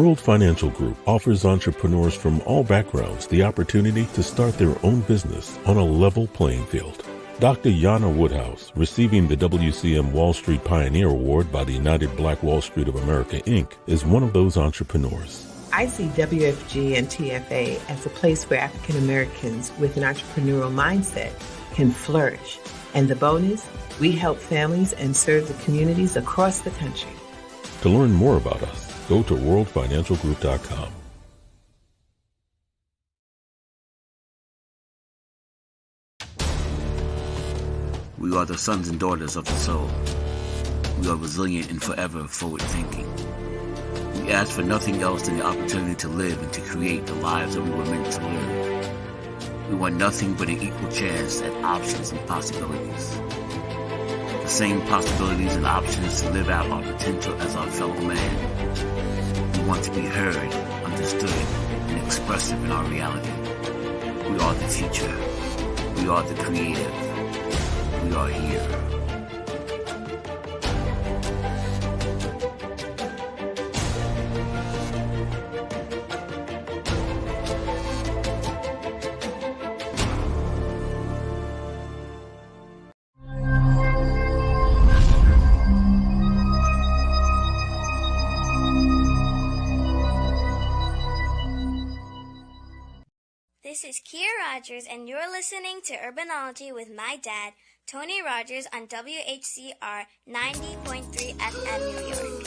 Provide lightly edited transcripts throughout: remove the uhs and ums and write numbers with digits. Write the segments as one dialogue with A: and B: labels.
A: World Financial Group offers entrepreneurs from all backgrounds the opportunity to start their own business on a level playing field. Dr. Yana Woodhouse, receiving the WCM Wall Street Pioneer Award by the United Black Wall Street of America, Inc., is one of those entrepreneurs.
B: I see WFG and TFA as a place where African Americans with an entrepreneurial mindset can flourish. And the bonus, we help families and serve the communities across the country.
A: To learn more about us, go to worldfinancialgroup.com.
C: We are the sons and daughters of the soul. We are resilient and forever forward-thinking. We ask for nothing else than the opportunity to live and to create the lives that we were meant to live. We want nothing but an equal chance at options and possibilities. The same possibilities and options to live out our potential as our fellow man. We want to be heard, understood, and expressive in our reality. We are the future. We are the creative. We are here.
D: This is Kier Rogers, and you're listening to Urbanology with my dad, Tony Rogers, on WHCR 90.3 FM New York.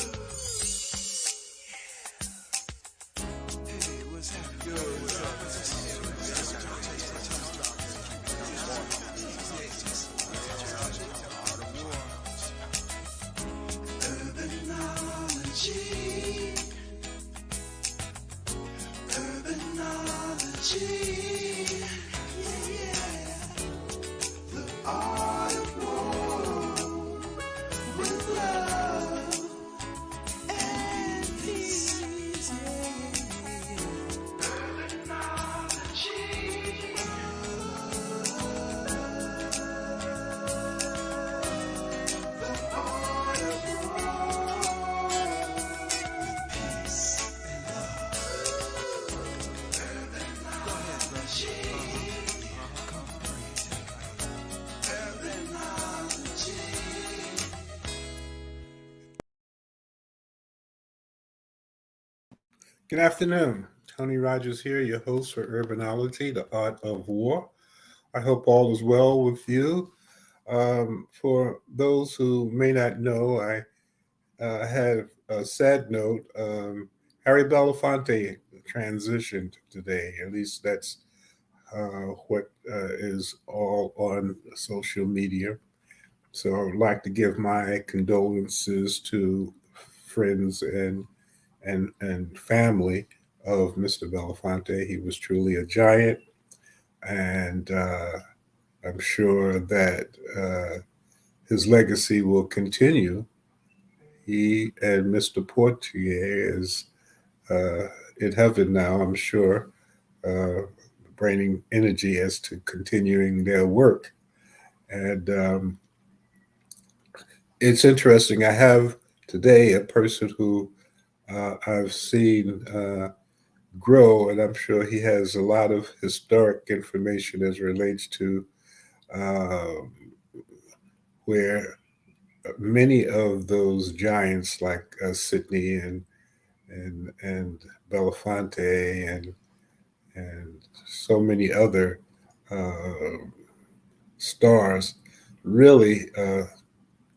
E: Good afternoon. Tony Rogers here, your host for Urbanology, the Art of War. I hope all is well with you. For those who may not know, I had a sad note. Harry Belafonte transitioned today. At least that's what is all on social media. So I would like to give my condolences to friends and family of Mr. Belafonte. He was truly a giant, and I'm sure that his legacy will continue. He and Mr. Portier is in heaven now, I'm sure, bringing energy as to continuing their work. And it's interesting. I have today a person who I've seen grow, and I'm sure he has a lot of historic information as relates to where many of those giants like Sidney and Belafonte and so many other stars really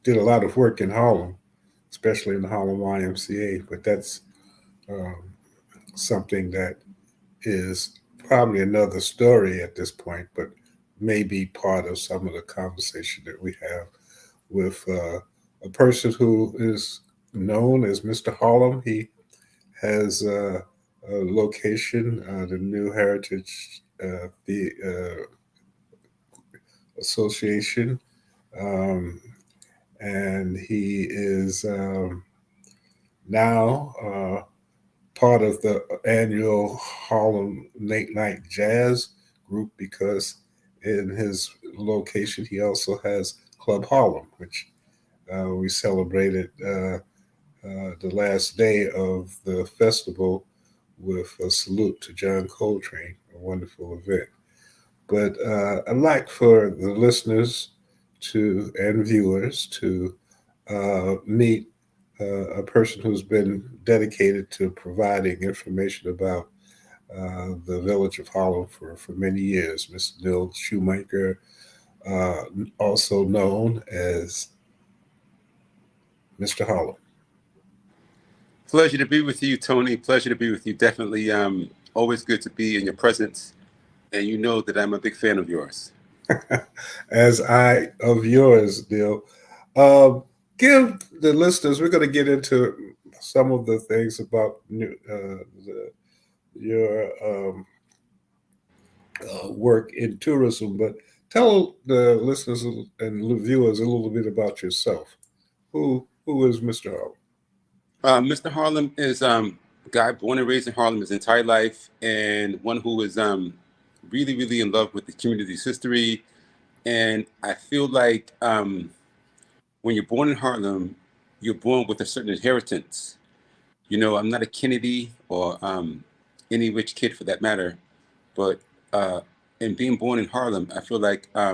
E: did a lot of work in Harlem, especially in the Harlem YMCA. But that's something that is probably another story at this point, but may be part of some of the conversation that we have with a person who is known as Mr. Harlem. He has a location, the New Heritage the Association, and he is now part of the annual Harlem Late Night Jazz group, because in his location he also has Club Harlem, which we celebrated the last day of the festival with a salute to John Coltrane, a wonderful event. But I'd like for the listeners to and viewers to meet a person who's been dedicated to providing information about the village of Harlem for many years, Mr. Neal Shoemaker, uh, also known as Mr. Harlem.
F: Pleasure to be with you, Tony. Pleasure to be with you. Definitely always good to be in your presence. And you know that I'm a big fan of yours.
E: As I of yours, Neal. Um, Give the listeners, we're going to get into some of the things about your work in tourism, but tell the listeners and viewers a little bit about yourself. Who is Mr. Harlem?
F: Mr. Harlem is a guy born and raised in Harlem his entire life, and one who is really, really in love with the community's history. And I feel like when you're born in Harlem, you're born with a certain inheritance. You know, I'm not a Kennedy or any rich kid for that matter, but in being born in Harlem, I feel like I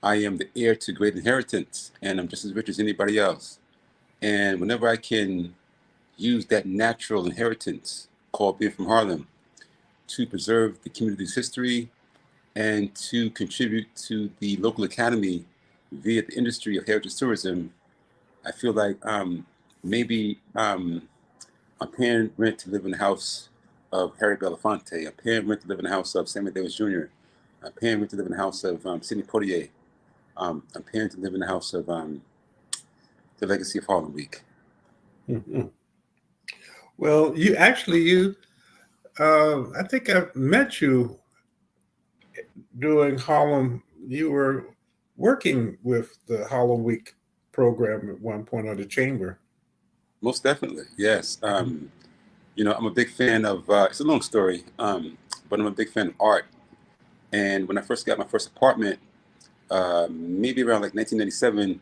F: am the heir to great inheritance, and I'm just as rich as anybody else. And whenever I can use that natural inheritance called being from Harlem to preserve the community's history and to contribute to the local economy via the industry of heritage tourism, I feel like maybe I'm paying rent to live in the house of Harry Belafonte. I'm paying rent to live in the house of Samuel Davis Jr. I'm paying rent to live in the house of Sidney Poitier. I'm paying to live in the house of the Legacy of Harlem Week.
E: Mm-hmm. Well, I think I met you during Harlem. You were working with the Harlem Week program at one point, or the chamber.
F: Most definitely, yes. You know, I'm a big fan of, it's a long story, but I'm a big fan of art. And when I first got my first apartment, maybe around like 1997,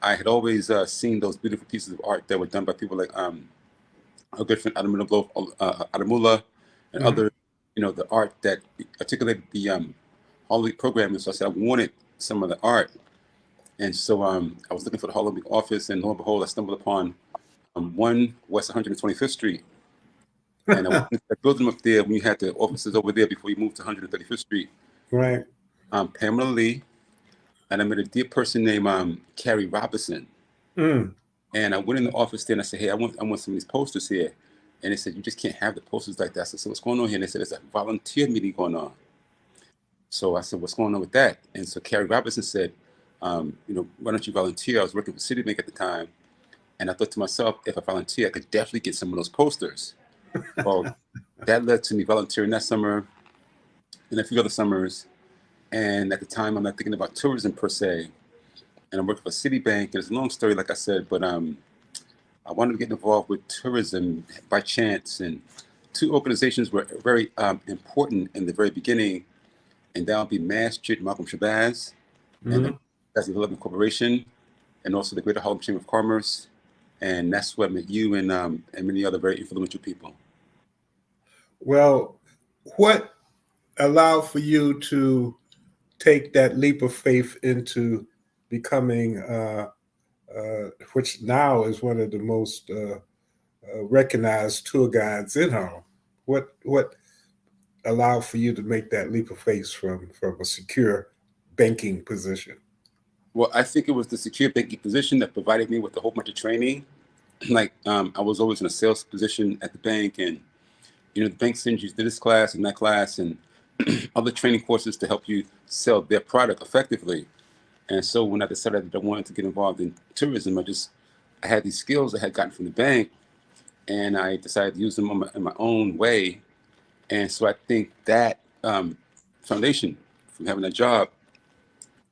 F: I had always seen those beautiful pieces of art that were done by people like our good friend Adamula and other, you know, the art that articulated the Harlem Week program. And so I said I wanted some of the art. And so I was looking for the Harlem Week office, and lo and behold, I stumbled upon 1 West 125th Street. And I went into that building up there when you had the offices over there before you moved to 135th Street.
E: Right.
F: Pamela Lee, and I met a dear person named Carrie Robinson. And I went in the office there and I said, hey, I want some of these posters here. And they said, you just can't have the posters like that. I said, so what's going on here? And they said, there's a volunteer meeting going on. So I said, what's going on with that? And so Carrie Robinson said, you know, why don't you volunteer? I was working for Citibank at the time. And I thought to myself, if I volunteer, I could definitely get some of those posters. Well, that led to me volunteering that summer and a few other summers. And at the time, I'm not thinking about tourism per se. And I'm working for Citibank. And it's a long story, like I said, but I wanted to get involved with tourism by chance. And 2 organizations were very important in the very beginning. And that would be Mass Street Malcolm Shabazz, and that's the Development Corporation, and also the Greater Harlem Chamber of Commerce. And that's where I met you and many other very influential people.
E: Well, what allowed for you to take that leap of faith into becoming, which now is one of the most recognized tour guides in Harlem? What allowed for you to make that leap of faith from a secure banking position?
F: Well, I think it was the secure banking position that provided me with a whole bunch of training. Like I was always in a sales position at the bank, and you know the bank sends you to this class and that class and other training courses to help you sell their product effectively. And so when I decided that I wanted to get involved in tourism, I had these skills I had gotten from the bank, and I decided to use them in my own way. And so I think that foundation from having a job,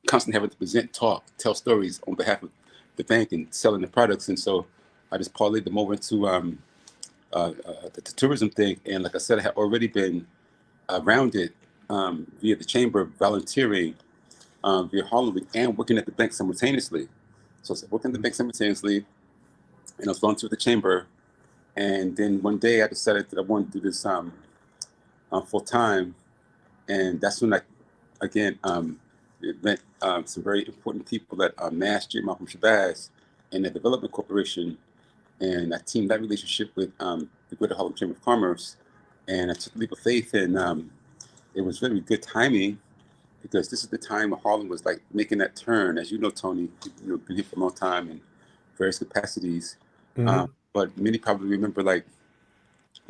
F: constantly having to present, talk, tell stories on behalf of the bank and selling the products. And so I just parlayed them over into the tourism thing. And like I said, I had already been around it via the chamber, volunteering via Harlem Week, and working at the bank simultaneously. So I was working at the bank simultaneously, and I was volunteering with the chamber. And then one day I decided that I wanted to do this full time, and that's when again, it met some very important people at Mass Malcolm Shabazz and the Development Corporation, and I teamed that relationship with the Greater Harlem Chamber of Commerce, and I took a leap of faith, and it was really good timing because this is the time when Harlem was like making that turn. As you know, Tony, been here for a long time in various capacities, but many probably remember like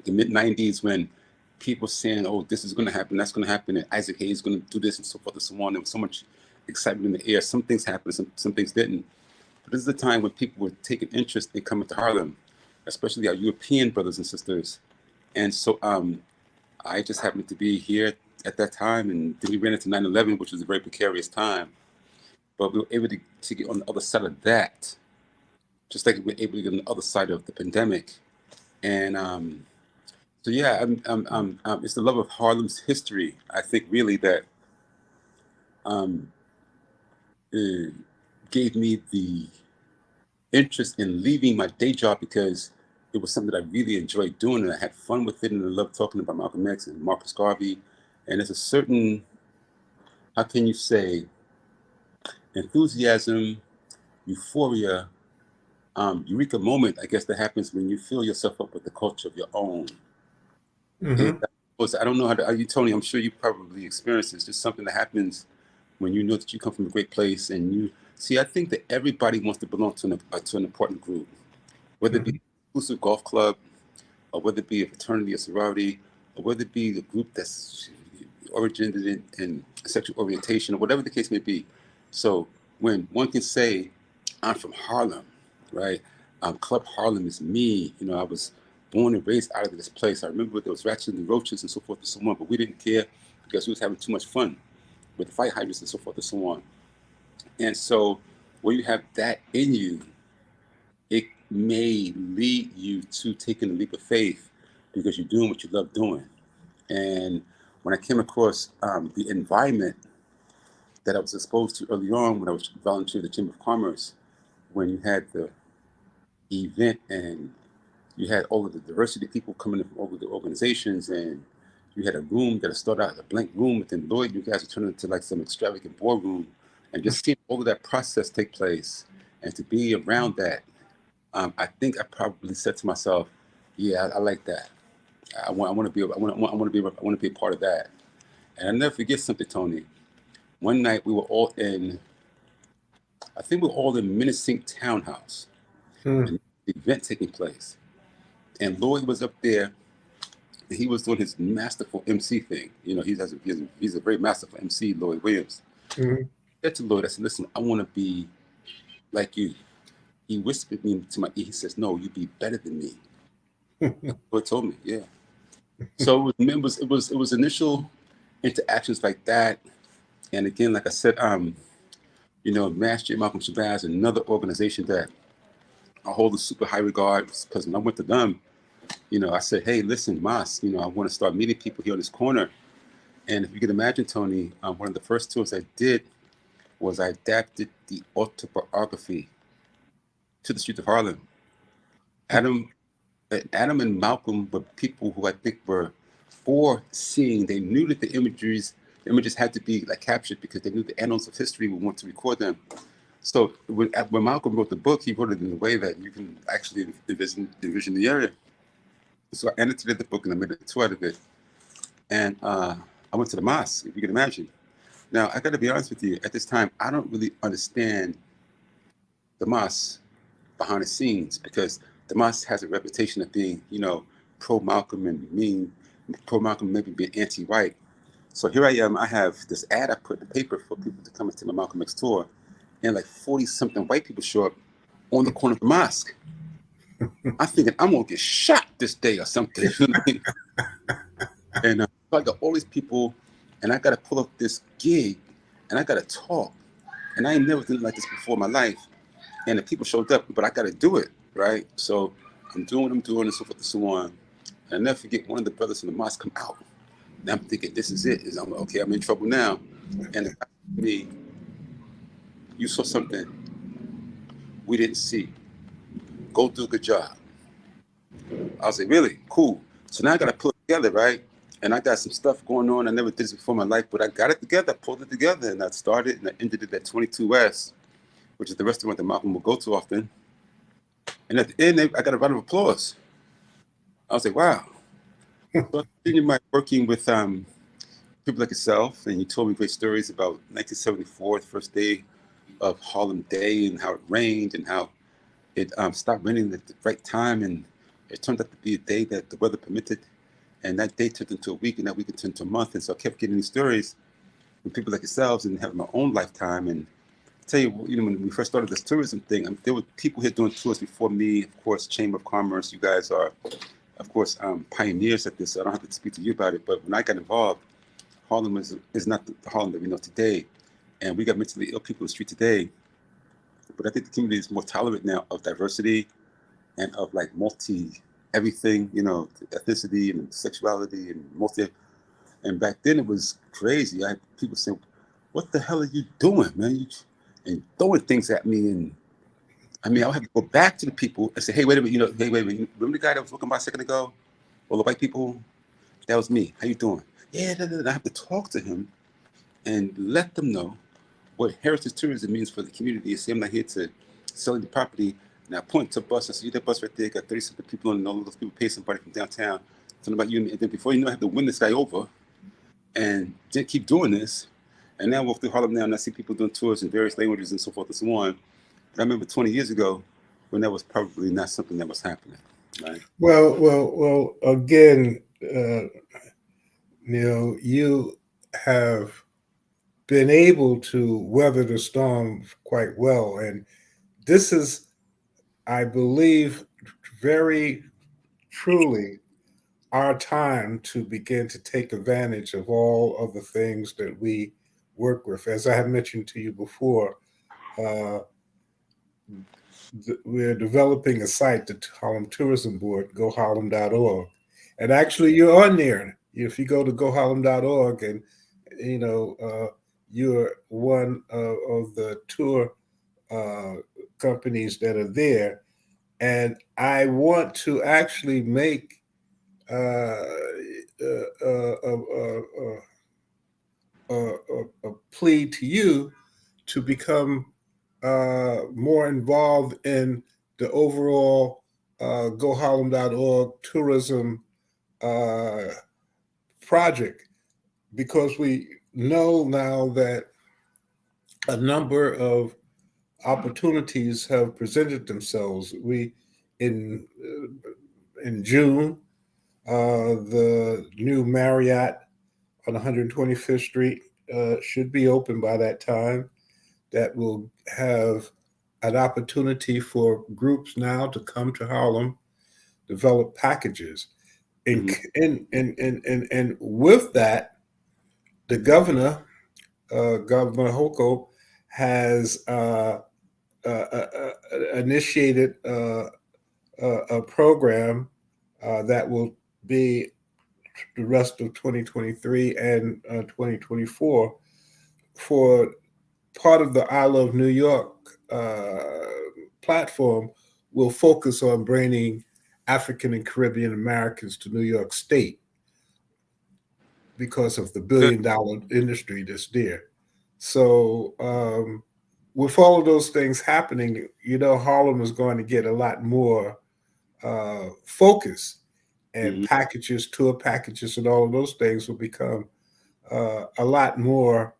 F: the mid '90s when people saying, "Oh, this is going to happen, that's going to happen," and Isaac Hayes is going to do this, and so forth and so on. There was so much excitement in the air. Some things happened, some things didn't. But this is the time when people were taking interest in coming to Harlem, especially our European brothers and sisters. And so I just happened to be here at that time, and then we ran into 9/11, which was a very precarious time. But we were able to get on the other side of that, just like we were able to get on the other side of the pandemic. And so yeah, it's the love of Harlem's history, I think, really that gave me the interest in leaving my day job because it was something that I really enjoyed doing, and I had fun with it, and I loved talking about Malcolm X and Marcus Garvey. And there's a certain, how can you say, enthusiasm, euphoria, eureka moment, I guess, that happens when you fill yourself up with the culture of your own. And I don't know how to, Tony, I'm sure you probably experienced this, just something that happens when you know that you come from a great place. And you see, I think that everybody wants to belong to an important group, whether it be an exclusive golf club, or whether it be a fraternity or sorority, or whether it be a group that's originated in sexual orientation, or whatever the case may be. So when one can say, I'm from Harlem, right? Club Harlem is me. I was born and raised out of this place. I remember there was ratchets and roaches and so forth and so on, but we didn't care because we was having too much fun with the fight hydrants and so forth and so on. And so when you have that in you, it may lead you to taking a leap of faith because you're doing what you love doing. And when I came across the environment that I was exposed to early on when I was volunteering at the Chamber of Commerce, when you had the event and you had all of the diversity of people coming in from all of the organizations, and you had a room that started out as a blank room, but then Lloyd, you guys would turn it into like some extravagant boardroom, and just seeing all of that process take place and to be around that, I think I probably said to myself, "Yeah, I like that. I want to be a part of that." And I never forget something, Tony. One night we were all in, I think we were all in Minnesink Townhouse, and the event taking place. And Lloyd was up there, and he was doing his masterful MC thing. He's a very masterful MC, Lloyd Williams. I said to Lloyd, I said, "Listen, I want to be like you." He whispered me to my ear. He says, "No, you be better than me." Lloyd told me, yeah. So it was initial interactions like that. And again, like I said, Mass Malcolm Shabazz, another organization that I hold in super high regard, because when I went to them, I said, "Hey, listen, Mas, I want to start meeting people here on this corner." And if you can imagine, Tony, one of the first tours I did was I adapted the autobiography to the streets of Harlem. Adam and Malcolm were people who I think were foreseeing. They knew that the images had to be like captured because they knew the annals of history would want to record them. So when Malcolm wrote the book, he wrote it in a way that you can actually envision the area. So I annotated the book and I made a tour out of it. And I went to the mosque, if you can imagine. Now, I got to be honest with you, at this time, I don't really understand the mosque behind the scenes because the mosque has a reputation of being, pro-Malcolm and pro-Malcolm maybe being anti-white. So here I am, I have this ad I put in the paper for people to come into my Malcolm X tour, and like 40-something white people show up on the corner of the mosque. I'm thinking, I'm going to get shot this day or something. And so I got all these people, and I got to pull up this gig, and I got to talk. And I ain't never done like this before in my life. And the people showed up, but I got to do it, right? So I'm doing what I'm doing, and so forth and so on. And I never forget one of the brothers from the mosque come out. And I'm thinking, this is it. I'm like, okay, I'm in trouble now. And the guy said to me, "You saw something we didn't see. Go do a good job. I was like, really? Cool. So now I got to pull it together, right? And I got some stuff going on. I never did this before in my life, but I got it together, pulled it together, and I started and I ended it at 22 West, which is the restaurant that Malcolm will go to often. And at the end, I got a round of applause. I was like, wow. So I continued my working with people like yourself, and you told me great stories about 1974, the first day of Harlem Day, and how it rained and how it stopped raining at the right time, and it turned out to be a day that the weather permitted, and that day turned into a week, and that week turned into a month, and so I kept getting these stories from people like yourselves and having my own lifetime. And I tell you, when we first started this tourism thing, there were people here doing tours before me. Of course, Chamber of Commerce, you guys are, of course, pioneers at this, so I don't have to speak to you about it, but when I got involved, Harlem is not the Harlem that we know today, and we got mentally ill people in the street today. But I think the community is more tolerant now of diversity and of like multi everything, ethnicity and sexuality and multi. And back then it was crazy. I had people saying, "What the hell are you doing, man?" And throwing things at me. And I mean, I'll have to go back to the people and say, "Hey, wait a minute, hey, wait a minute. Remember the guy that was looking by a second ago? All the white people? That was me. How you doing?" Yeah, I have to talk to him and let them know what heritage tourism means for the community. Say, I'm not here to sell the property. And I point to a bus. I see that bus right there. Got 30-something people on it. All those people pay somebody from downtown. Something about you. And then before you know, I have to win this guy over and then keep doing this. And now I walk through Harlem now and I see people doing tours in various languages and so forth and so on. But I remember 20 years ago when that was probably not something that was happening. Right?
E: Well. Again, Neal, you have been able to weather the storm quite well, and this is, I believe, very truly our time to begin to take advantage of all of the things that we work with. As I have mentioned to you before, uh, we're developing a site, the Harlem Tourism Board, goharlem.org. And actually, you're on there. If you go to goharlem.org and, you're one of the tour uh, companies that are there. And I want to actually make uh, uh, uh, uh, a plea to you to become more involved in the overall goharlem.org tourism uh, project, because we know now that a number of opportunities have presented themselves. We in June, the new Marriott on 125th Street should be open by that time. That will have an opportunity for groups now to come to Harlem, develop packages. And,
F: Mm-hmm.
E: and with that, the governor, Governor Hochul, has initiated a program that will be the rest of 2023 and 2024 for part of the I Love New York platform will focus on bringing African and Caribbean Americans to New York State because of the $1 billion industry that's there. So, with all of those things happening, Harlem is going to get a lot more focus, and
F: Mm-hmm.
E: packages, tour packages, and all of those things will become a lot more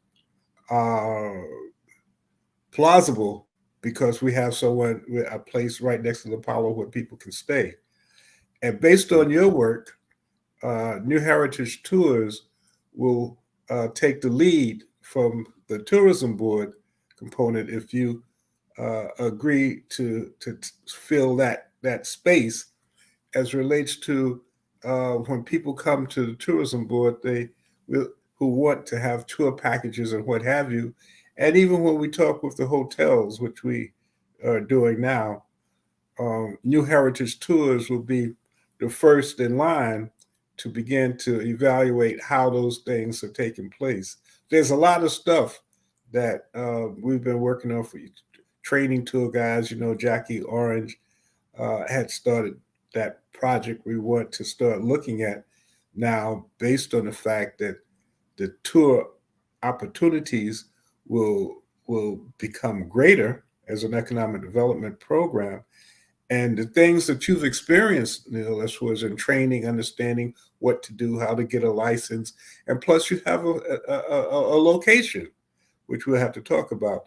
E: uh, plausible because we have a place right next to the Apollo where people can stay. And based on your work, New Heritage Tours will take the lead from the tourism board component if you agree to fill that space as relates to when people come to the tourism board, who want to have tour packages and what have you, and even when we talk with the hotels, which we are doing now, New Heritage Tours will be the first in line to begin to evaluate how those things are taking place. There's a lot of stuff that we've been working on for training tour guides, Jackie Orange, had started that project we want to start looking at now, based on the fact that the tour opportunities will become greater as an economic development program. And the things that you've experienced, Neal, as was in training, understanding what to do, how to get a license, and plus you have a location, which we'll have to talk about,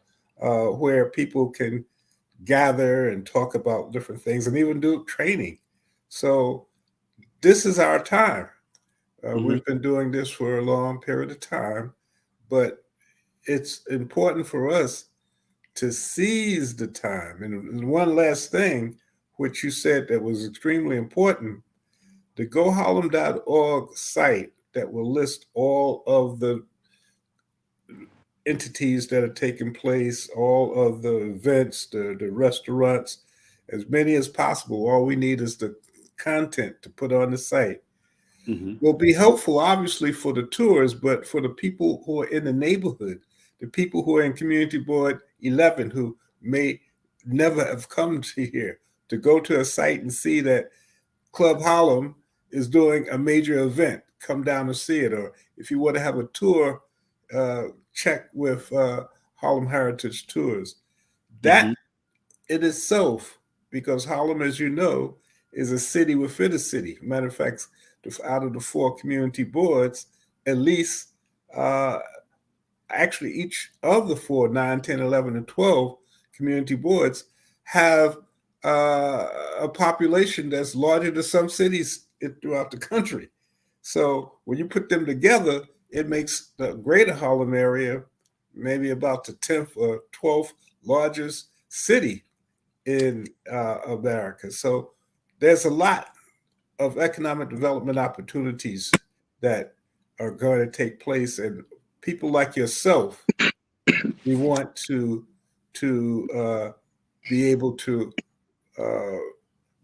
E: where people can gather and talk about different things and even do training. So this is our time. We've been doing this for a long period of time, but it's important for us to seize the time. And one last thing, which you said that was extremely important, the goharlem.org site that will list all of the entities that are taking place, all of the events, the restaurants, as many as possible. All we need is the content to put on the site. Will be helpful, obviously, for the tours, but for the people who are in the neighborhood, the people who are in Community Board 11 who may never have come to here, to go to a site and see that Club Harlem is doing a major event, come down and see it. Or if you want to have a tour, check with Harlem Heritage Tours. That in itself, because Harlem, as you know, is a city within a city. Matter of fact, out of the 4 community boards, at least actually each of the 4, 9, 10, 11, and 12 community boards have a population that's larger than some cities throughout the country. So when you put them together, it makes the greater Harlem area maybe about the 10th or 12th largest city in America. So there's a lot of economic development opportunities that are going to take place, and people like yourself, we want to be able to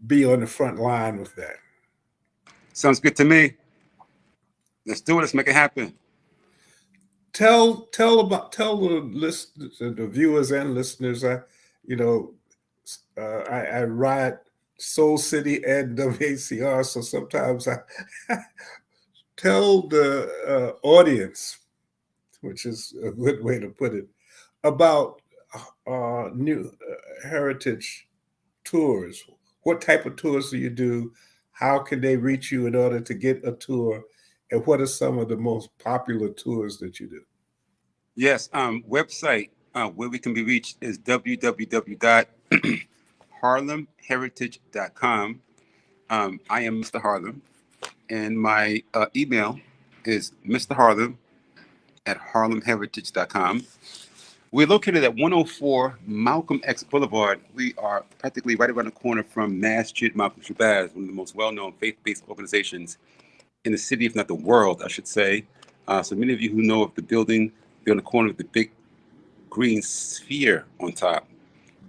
E: be on the front line with that.
F: Sounds good to me. Let's do it. Let's make it happen.
E: Tell the viewers and listeners. I ride Soul City and WACR, so sometimes I tell the audience, which is a good way to put it, about new heritage tours. What type of tours do you do? How can they reach you in order to get a tour? And what are some of the most popular tours that you do?
F: Yes, website where we can be reached is www.harlemheritage.com. I am Mr. Harlem, and my email is mrharlem@harlemheritage.com. We're located at 104 Malcolm X Boulevard. We are practically right around the corner from Mass Street Malcolm Shabazz, one of the most well-known faith-based organizations in the city, if not the world, I should say. So many of you who know of the building, they're on the corner with the big green sphere on top.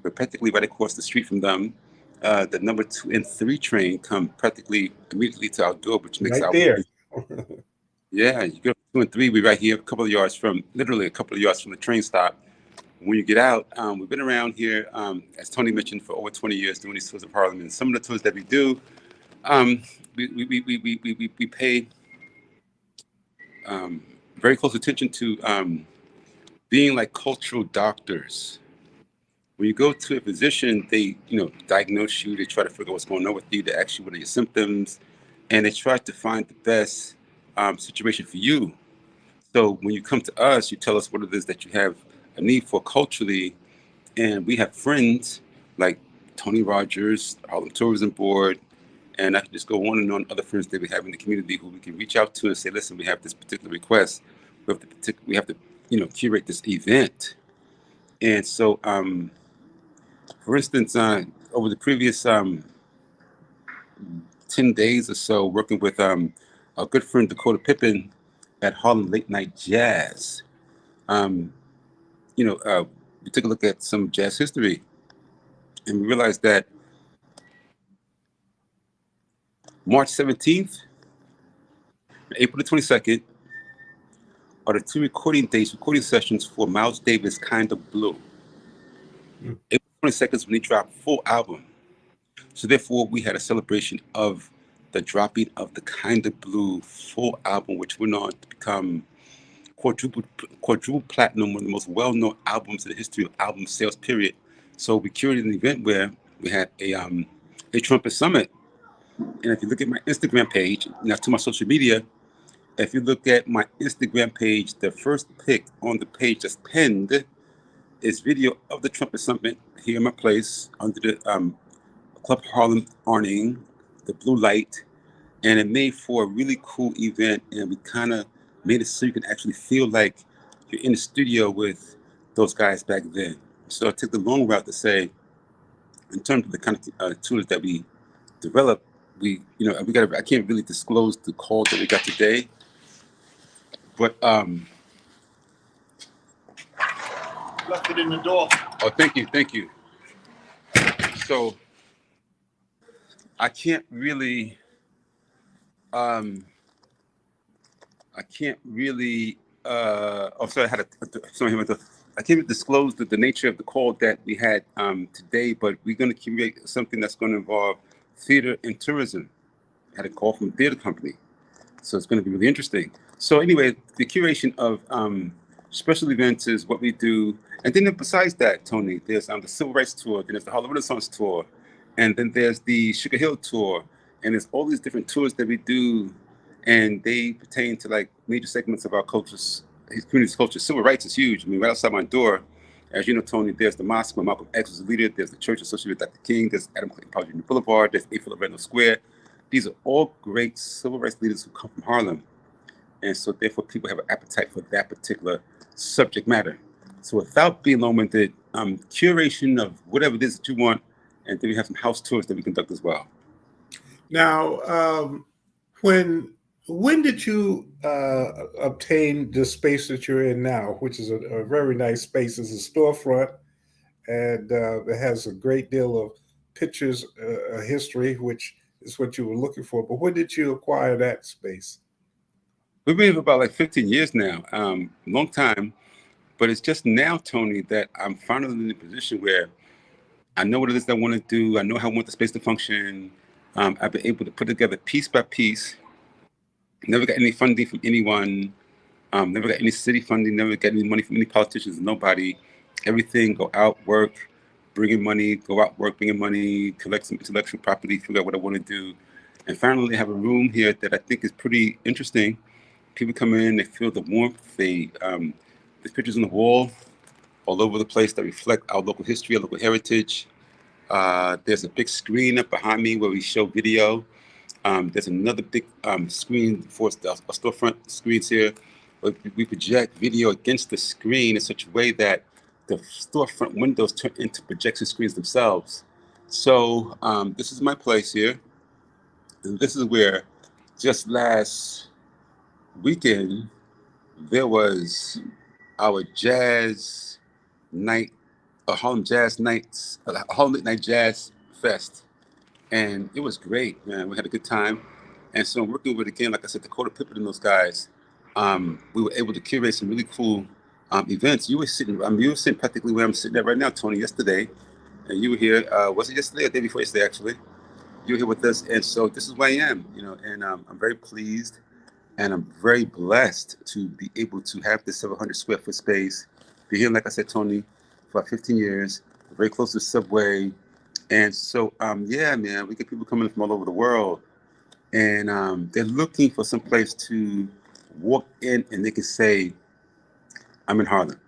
F: We're practically right across the street from them. The number 2 and 3 train come practically immediately to our door, which makes
E: right there.
F: Yeah, you go 2 and 3. We're right here, literally a couple of yards from the train stop. When you get out, we've been around here, as Tony mentioned, for over 20 years doing these tours of Harlem. And some of the tours that we do, we pay very close attention to being like cultural doctors. When you go to a physician, they diagnose you. They try to figure out what's going on with you. They ask you what are your symptoms, and they try to find the best situation for you. So when you come to us, you tell us what it is that you have a need for culturally, and we have friends like Tony Rogers, Harlem Tourism Board, and I can just go on and on, other friends that we have in the community who we can reach out to and say, listen, we have this particular request. We have to curate this event. And so, for instance, over the previous 10 days or so, working with our good friend Dakota Pippin at Harlem Late Night Jazz, we took a look at some jazz history, and we realized that March 17th and April the 22nd are the 2 recording sessions for Miles Davis' Kind of Blue. April 22nd is when he dropped full album. So therefore, we had a celebration of the dropping of the Kind of Blue full album, which went on to become quadruple quadruple platinum, one of the most well-known albums in the history of album sales. Period. So we curated an event where we had a trumpet summit, and if you look at my Instagram page, now to my social media, if you look at my Instagram page, the first pic on the page that's pinned is video of the trumpet summit here in my place under the Club Harlem awning, the blue light, and it made for a really cool event. And we kind of made it so you can actually feel like you're in the studio with those guys back then. So I took the long route to say, in terms of the kind of tools that we developed, we got. I can't really disclose the call that we got today, but
G: Left it in the door.
F: oh, thank you. So I can't really um I can't really. Oh, sorry. Sorry. I can't disclose the nature of the call that we had today, but we're going to create something that's going to involve theater and tourism. I had a call from a theater company, so it's going to be really interesting. So anyway, the curation of special events is what we do, and then besides that, Tony, there's the Civil Rights Tour, then there's the Harlem Renaissance Tour, and then there's the Sugar Hill Tour, and there's all these different tours that we do, and they pertain to like major segments of our cultures, his community's culture. Civil rights is huge. I mean, right outside my door, as you know, Tony, there's the mosque where Malcolm X was the leader. There's the church associated with Dr. King. There's Adam Clayton Powell Jr. Boulevard. There's 8 Philip Randall Square. These are all great civil rights leaders who come from Harlem. And so therefore people have an appetite for that particular subject matter. So without being long-winded, curation of whatever it is that you want, and then we have some house tours that we conduct as well.
E: Now, when did you obtain the space that you're in now, which is a very nice space? It's a storefront, and it has a great deal of pictures, history, which is what you were looking for. But when did you acquire that space?
F: We've been here for about like 15 years now, long time. But it's just now, Tony, that I'm finally in a position where I know what it is that I want to do. I know how I want the space to function. I've been able to put together piece by piece. Never got any funding from anyone. Never got any city funding. Never got any money from any politicians. Nobody. Everything go out, work, bring in money. Go out, work, bring in money. Collect some intellectual property. Figure out what I want to do. And finally, have a room here that I think is pretty interesting. People come in, they feel the warmth. There's pictures on the wall all over the place that reflect our local history, our local heritage. There's a big screen up behind me where we show video. There's another big screen for a storefront screens here. Where we project video against the screen in such a way that the storefront windows turn into projection screens themselves. So this is my place here. And this is where just last weekend there was our jazz night, a Harlem Jazz Nights, a Harlem Late Night Jazz Fest, and it was great, man. We had a good time, and so I'm working with again, like I said, Dakota Pippin and those guys. We were able to curate some really cool events. You were sitting practically where I'm sitting at right now, Tony. Yesterday, and you were here. Was it yesterday or the day before yesterday? Actually, you were here with us, and so this is where I am, and I'm very pleased. And I'm very blessed to be able to have this 700 square foot space. Be here, like I said, Tony, for about 15 years, very close to the subway. And so, yeah, man, we get people coming from all over the world. And they're looking for some place to walk in and they can say, I'm in Harlem.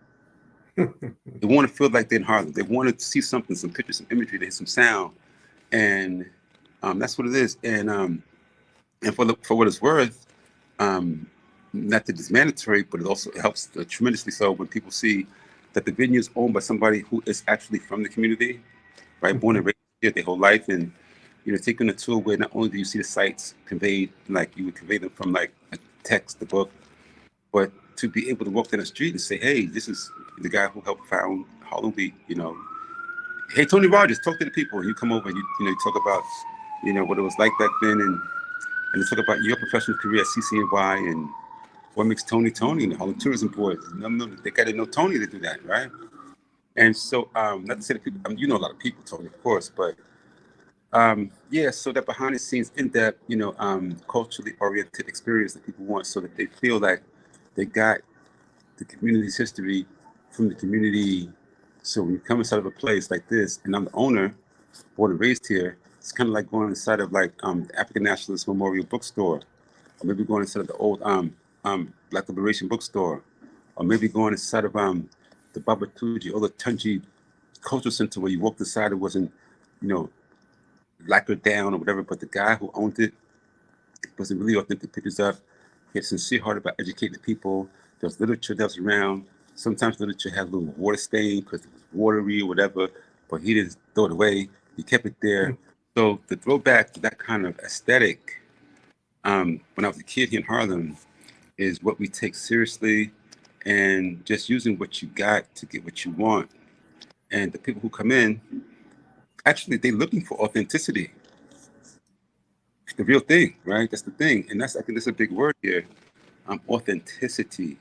F: They want to feel like they're in Harlem. They want to see something, some pictures, some imagery, they hear some sound. And that's what it is. And for what it's worth, not that it's mandatory, but it also helps tremendously so when people see that the venue is owned by somebody who is actually from the community, right? Born and raised here their whole life, and taking a tour where not only do you see the sites conveyed like you would convey them from like a text, the book, but to be able to walk down the street and say, hey, this is the guy who helped found Harlem Beat, hey, Tony Rogers, talk to the people. And you come over and you talk about what it was like back then, and to talk about your professional career at CCNY and what makes Tony and the Harlem Tourism Board. They got to know Tony to do that, right? And so, not to say that people, you know a lot of people, Tony, of course, but Yeah, so that behind the scenes, in depth, culturally oriented experience that people want, so that they feel like they got the community's history from the community. So when you come inside of a place like this, and I'm the owner, born and raised here, it's kind of like going inside of like the African Nationalist Memorial Bookstore, or maybe going inside of the old Black Liberation Bookstore, or maybe going inside of the Babatuji or the Tunji Cultural Center, where you walked inside, it wasn't, you know, lacquered down or whatever, but the guy who owned it was really authentic pictures up. He had sincere heart about educating the people. There was literature that was around. Sometimes literature had a little water stain because it was watery or whatever, but he didn't throw it away. He kept it there. So the throwback to that kind of aesthetic, when I was a kid here in Harlem, is what we take seriously, and just using what you got to get what you want. And the people who come in, actually, they're looking for authenticity, the real thing, right? That's the thing, and I think that's a big word here. Authenticity.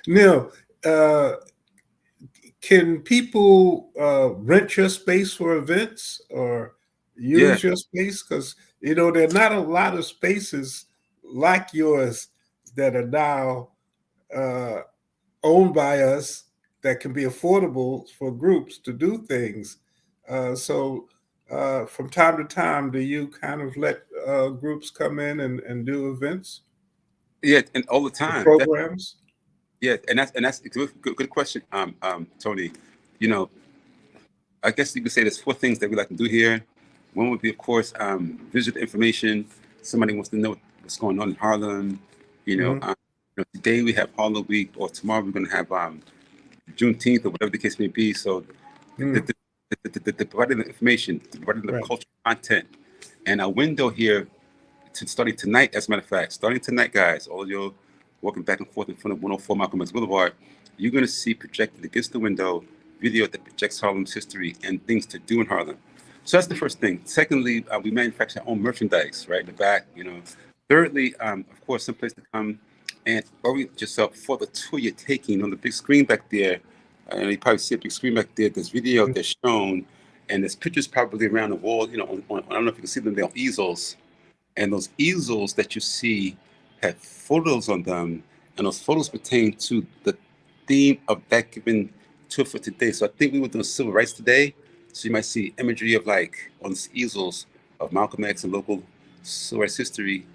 E: Neal, can people rent your space for events or
F: Yeah,
E: use your space? Because there are not a lot of spaces like yours that are now uh, owned by us that can be affordable for groups to do things. So from time to time, do you kind of let groups come in and do events
F: yeah, and all the
E: or
F: time.
E: programs?
F: Yeah, and that's a good question, Tony. You know, I guess you could say there's four things that we like to do here. One would be, of course, visual information. Somebody wants to know what's going on in Harlem. You know,
E: Hmm.
F: um, today we have Harlem Week, or tomorrow we're going to have Juneteenth, or whatever the case may be. So, the,
E: Hmm.
F: the, the providing the information, the providing the
E: Right.
F: cultural content, and our window here starting tonight, as a matter of fact, starting tonight, guys, all of you walking back and forth in front of 104 Malcolm X Boulevard, you're going to see projected against the window video that projects Harlem's history and things to do in Harlem. So that's the first thing. Secondly, we manufacture our own merchandise, right in the back. Thirdly, of course, some place to come and orient yourself for the tour you're taking on the big screen back there. And you probably see a big screen back there. There's video that's shown, and there's pictures probably around the wall. I don't know if you can see them. They're on easels, and those easels that you see have photos on them, and those photos pertain to the theme of that given tour for today. So I think we were doing civil rights today. So you might see imagery of, like, on these easels, of Malcolm X and local civil rights history.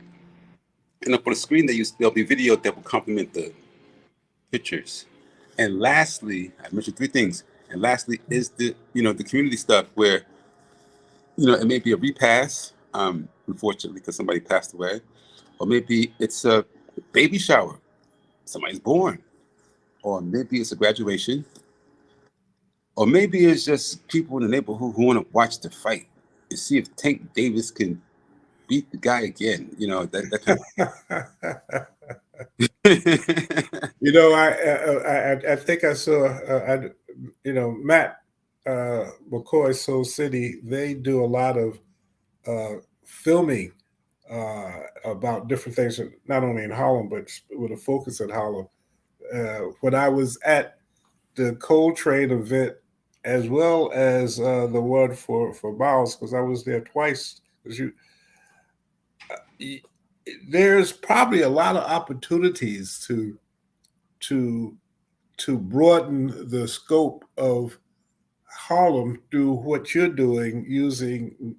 F: And up on the screen there'll be video that will complement the pictures. And lastly, I mentioned three things. And lastly is the community stuff, where it may be a repass, unfortunately, because somebody passed away, or maybe it's a baby shower, somebody's born, or maybe it's a graduation, or maybe it's just people in the neighborhood who want to watch the fight and see if Tank Davis can beat the guy again. That kind of.
E: I think I saw, Matt McCoy, Soul City. They do a lot of filming about different things, not only in Harlem, but with a focus at Harlem. When I was at the Coltrane event, as well as the one for Miles, because I was there twice. Because there's probably a lot of opportunities to to broaden the scope of Harlem through what you're doing using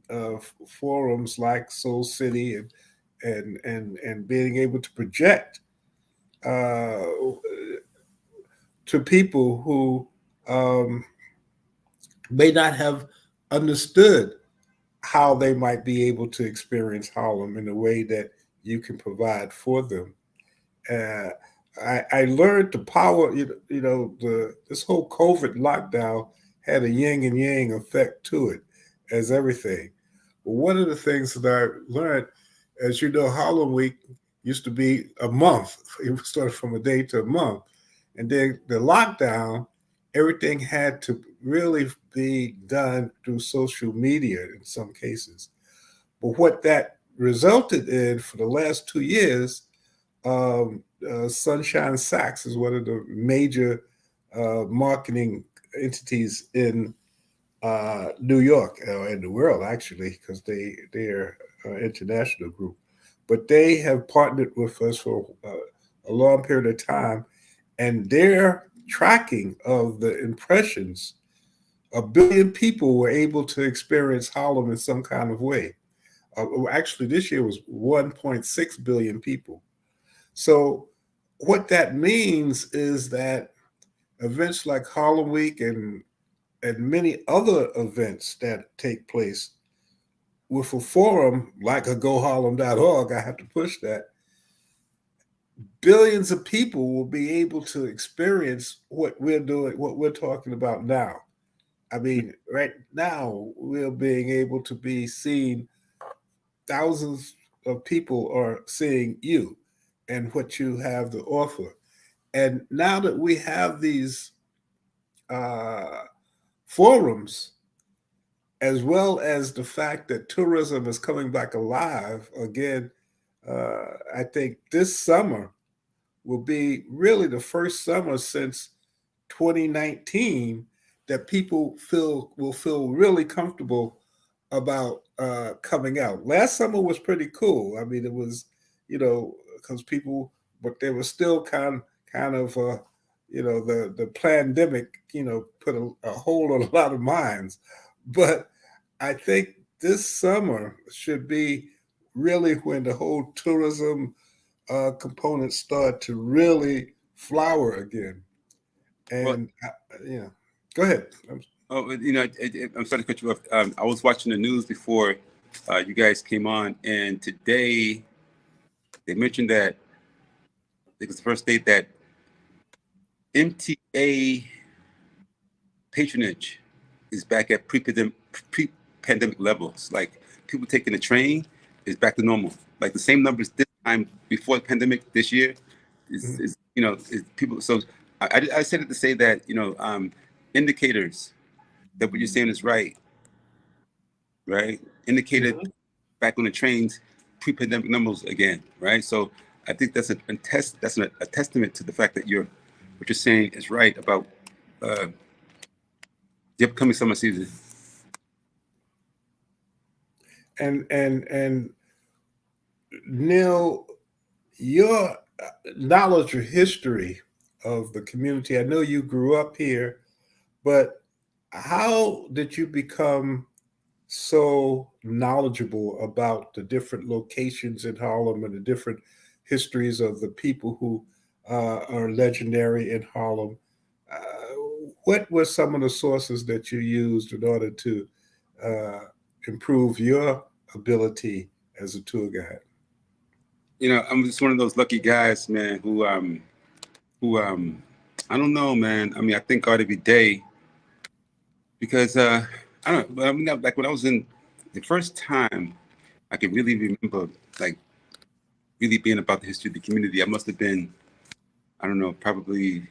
E: forums like Soul City and being able to project uh, to people who um, may not have understood how they might be able to experience Harlem in a way that you can provide for them. Uh, I learned the power. This whole COVID lockdown had a yin and yang effect to it, as everything. But one of the things that I learned, as you know, Harlem Week used to be a month. It started from a day to a month, and then the lockdown, everything had to really be done through social media in some cases. But what that resulted in for the last 2 years, Sunshine Sachs is one of the major marketing entities in New York and the world actually, because they're an international group, but they have partnered with us for a long period of time, and their tracking of the impressions, 1 billion people were able to experience Harlem in some kind of way. Actually, this year was 1.6 billion people. So, what that means is that events like Harlem Week and many other events that take place with a forum like a goharlem.org, I have to push that, billions of people will be able to experience what we're doing, what we're talking about now. I mean, right now, we're being able to be seen. Thousands of people are seeing you and what you have to offer. And now that we have these uh, forums, as well as the fact that tourism is coming back alive again, I think this summer will be really the first summer since 2019 that people will feel really comfortable about coming out. Last summer was pretty cool. I mean, it was, because people, but there was still kind of the pandemic, put a hold on a lot of minds. But I think this summer should be really when the whole tourism components start to really flower again.
F: Well,
E: And yeah, go ahead.
F: I'm sorry to cut you off. I was watching the news before you guys came on, and today they mentioned that it was the first day that MTA patronage is back at pre-pandemic levels. Like people taking the train is back to normal. Like the same numbers this time before the pandemic this year is people. So I said it to say that indicators that what you're saying is right, right? Indicated
E: Mhm.
F: back on the trains pre-pandemic numbers again, right? So I think that's a testament to the fact that what you're saying is right about uh, the upcoming summer season.
E: And Neil, your knowledge or history of the community. I know you grew up here, but how did you become so knowledgeable about the different locations in Harlem and the different histories of the people who are legendary in Harlem? What were some of the sources that you used in order to uh, improve your ability as a tour guide?
F: I'm just one of those lucky guys, man, who I don't know, man. I mean, I thank God every day because I don't know. I mean, like when I was in the first time, I can really remember like really being about the history of the community. I must have been, I don't know, probably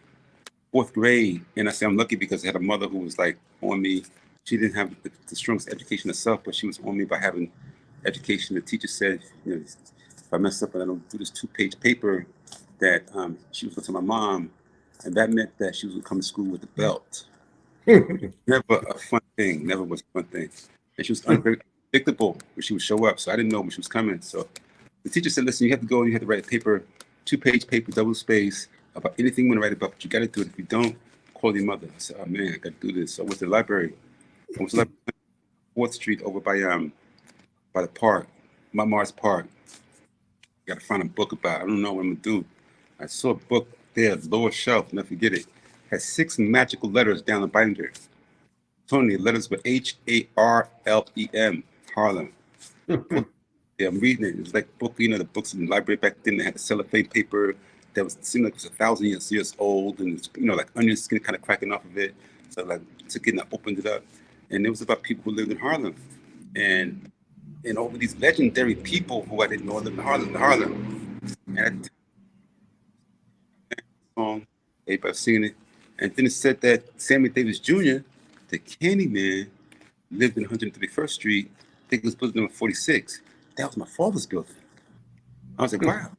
F: fourth grade. And I say I'm lucky because I had a mother who was like on me. She didn't have the strongest education herself, but she was on me by having education. The teacher said, if I mess up and I don't do this 2-page paper, that she was going to tell my mom, and that meant that she was going to come to school with a belt. Never a fun thing. Never was a fun thing. And she was very unpredictable when she would show up, so I didn't know when she was coming. So the teacher said, listen, you have to go and you have to write a paper, 2-page paper, double space, about anything you want to write about, but you got to do it. If you don't, call your mother. I said, oh man, I got to do this. So I went to the library. I went to the library, 4th Street over by the park, Mars Park. Got to find a book about it. I don't know what I'm going to do. I saw a book there, lower shelf, never forget it. Had 6 magical letters down the binder. Tony, letters were Harlem, Harlem. Yeah, I'm reading it. It was like book, the books in the library back then. They had the cellophane paper that seemed like it was 1,000 years old, and it's, like onion skin kind of cracking off of it. So like took it and I opened it up, and it was about people who lived in Harlem, and all of these legendary people who I didn't know lived in Harlem. And song, everybody singing it, and then it said that Sammy Davis Jr., the Candyman, lived in 131st Street. I think it was building number 46. That was my father's building. I was like, wow,